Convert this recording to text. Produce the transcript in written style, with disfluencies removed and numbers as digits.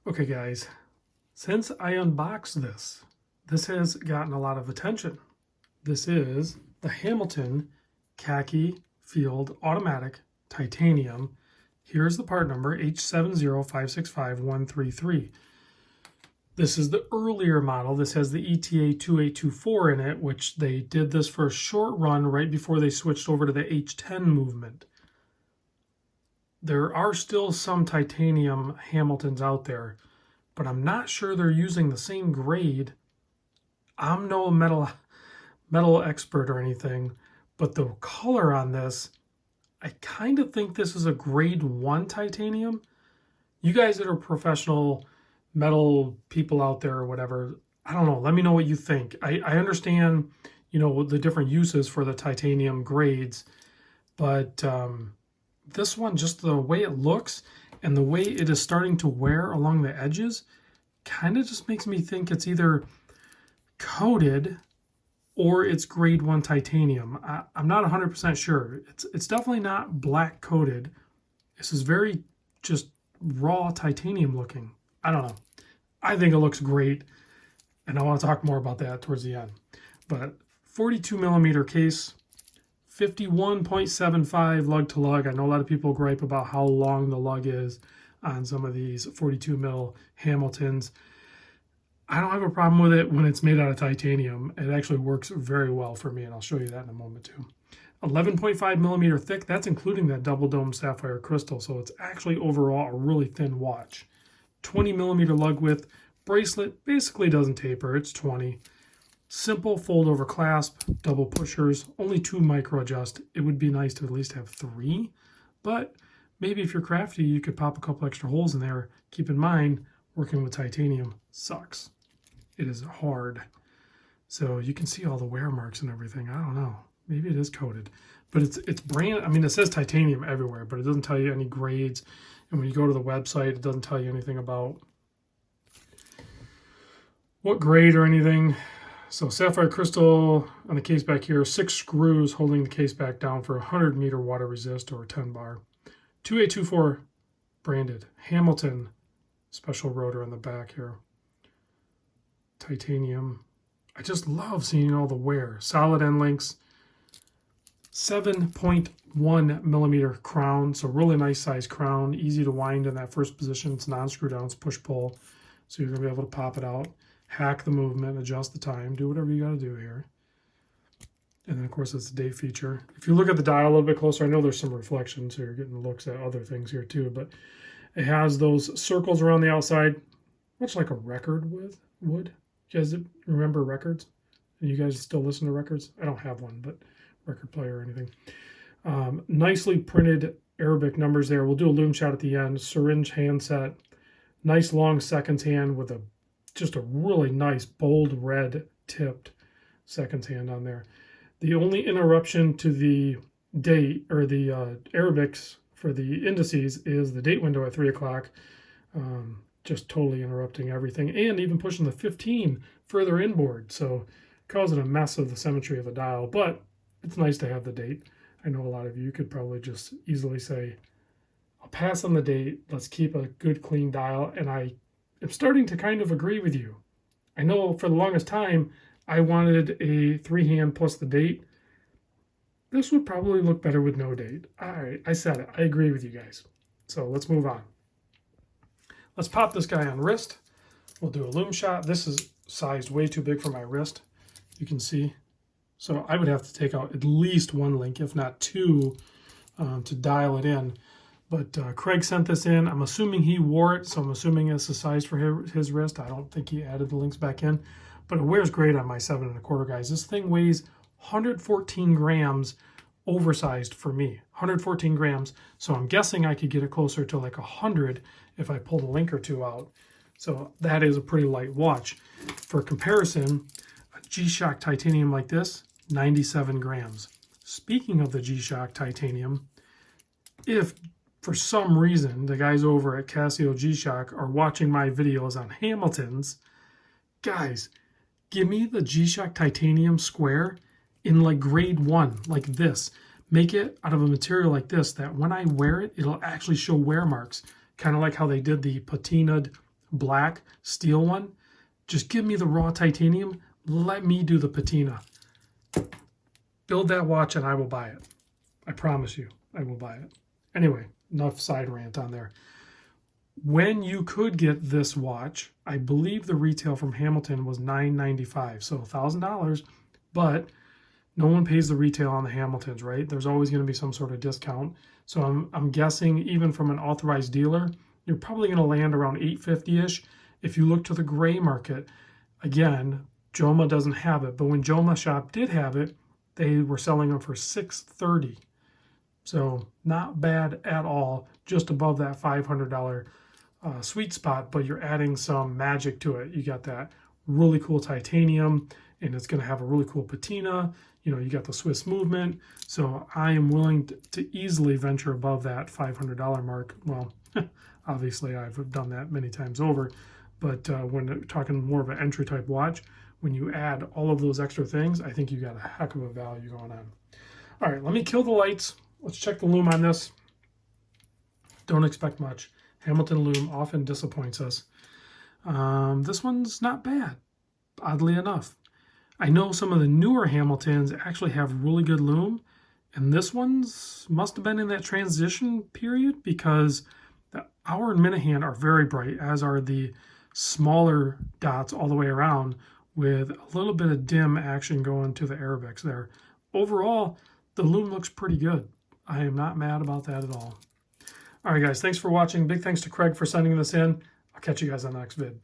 Okay guys, since I unboxed this has gotten a lot of attention. This is the Hamilton Khaki Field Automatic Titanium. Here's the part number, H70565-133. This is the earlier model. This has the ETA 2824 in it, which they did this for a short run right before they switched over to the H10 movement. There are still some titanium Hamiltons out there, but I'm not sure they're using the same grade. I'm no metal expert or anything, but the color on this, I kind of think this is a grade 1 titanium. You guys that are professional metal people out there or whatever, I don't know, let me know what you think. I understand, you know, the different uses for the titanium grades, but this one, just the way it looks and the way it is starting to wear along the edges, kind of just makes me think it's either coated or it's grade 1 titanium. I'm not 100% sure. It's definitely not black coated. This is very just raw titanium looking. I don't know. I think it looks great, and I want to talk more about that towards the end. But 42 millimeter case, 51.75 lug to lug. I know a lot of people gripe about how long the lug is on some of these 42 mil Hamiltons. I don't have a problem with it when it's made out of titanium. It actually works very well for me, and I'll show you that in a moment too. 11.5 millimeter thick, that's including that double dome sapphire crystal, so it's actually overall a really thin watch. 20 millimeter lug width, bracelet basically doesn't taper, it's 20. Simple fold over clasp, double pushers, only 2 micro adjust. It would be nice to at least have 3, but maybe if you're crafty, you could pop a couple extra holes in there. Keep in mind, working with titanium sucks. It is hard. So you can see all the wear marks and everything. I don't know. Maybe it is coated, but it's brand. I mean, it says titanium everywhere, but it doesn't tell you any grades. And when you go to the website, it doesn't tell you anything about what grade or anything. So sapphire crystal on the case back here, 6 screws holding the case back down for 100 meter water resist or 10 bar. 2824 branded. Hamilton special rotor on the back here. Titanium. I just love seeing all the wear. Solid end links. 7.1 millimeter crown, so really nice size crown, easy to wind in that first position. It's non-screw down, it's push pull, so you're gonna be able to pop it out, hack the movement, adjust the time, do whatever you gotta do here. And then of course it's the day feature. If you look at the dial a little bit closer, I know there's some reflections, so you're getting looks at other things here too, but it has those circles around the outside, much like a record would. You guys remember records? And you guys still listen to records? I don't have one, but record player or anything. Nicely printed Arabic numbers there. We'll do a loom shot at the end. Syringe handset. Nice long seconds hand with just a really nice bold red tipped seconds hand on there. The only interruption to the date or the Arabics for the indices is the date window at 3 o'clock. Just totally interrupting everything and even pushing the 15 further inboard. So causing a mess of the symmetry of the dial, but it's nice to have the date. I know a lot of you could probably just easily say, I'll pass on the date. Let's keep a good clean dial. And I am starting to kind of agree with you. I know for the longest time, I wanted a 3-hand plus the date. This would probably look better with no date. All right, I said it. I agree with you guys. So let's move on. Let's pop this guy on wrist. We'll do a loom shot. This is sized way too big for my wrist. You can see. So I would have to take out at least 1 link, if not 2, to dial it in. But Craig sent this in. I'm assuming he wore it, so I'm assuming it's the size for his wrist. I don't think he added the links back in. But it wears great on my 7 1/4, guys. This thing weighs 114 grams, oversized for me. 114 grams. So I'm guessing I could get it closer to like 100 if I pulled a link or 2 out. So that is a pretty light watch. For comparison, a G-Shock titanium like this, 97 grams. Speaking of the G-Shock titanium, if for some reason the guys over at Casio G-Shock are watching my videos on Hamiltons, guys, give me the G-Shock titanium square in like grade 1, like this. Make it out of a material like this that when I wear it, it'll actually show wear marks, kind of like how they did the patinaed black steel one. Just give me the raw titanium. Let me do the patina. Build that watch and I will buy it. I promise you, I will buy it. Anyway, enough side rant on there. When you could get this watch, I believe the retail from Hamilton was $995, so $1,000, but no one pays the retail on the Hamiltons, right? There's always going to be some sort of discount. So I'm guessing even from an authorized dealer, you're probably going to land around $850-ish. If you look to the gray market, again, Joma doesn't have it, but when Joma Shop did have it, they were selling them for $630. So not bad at all, just above that $500 sweet spot, but you're adding some magic to it. You got that really cool titanium, and it's going to have a really cool patina. You know, you got the Swiss movement. So I am willing to easily venture above that $500 mark. Well, obviously I've done that many times over, but when we're talking more of an entry type watch, when you add all of those extra things, I think you got a heck of a value going on. All right, let me kill the lights. Let's check the lume on this. Don't expect much. Hamilton lume often disappoints us. This one's not bad, oddly enough. I know some of the newer Hamiltons actually have really good lume, and this one's must have been in that transition period because the hour and minute hand are very bright, as are the smaller dots all the way around, with a little bit of dim action going to the Arabics there. Overall, the lume looks pretty good. I am not mad about that at all. All right, guys, thanks for watching. Big thanks to Craig for sending this in. I'll catch you guys on the next vid.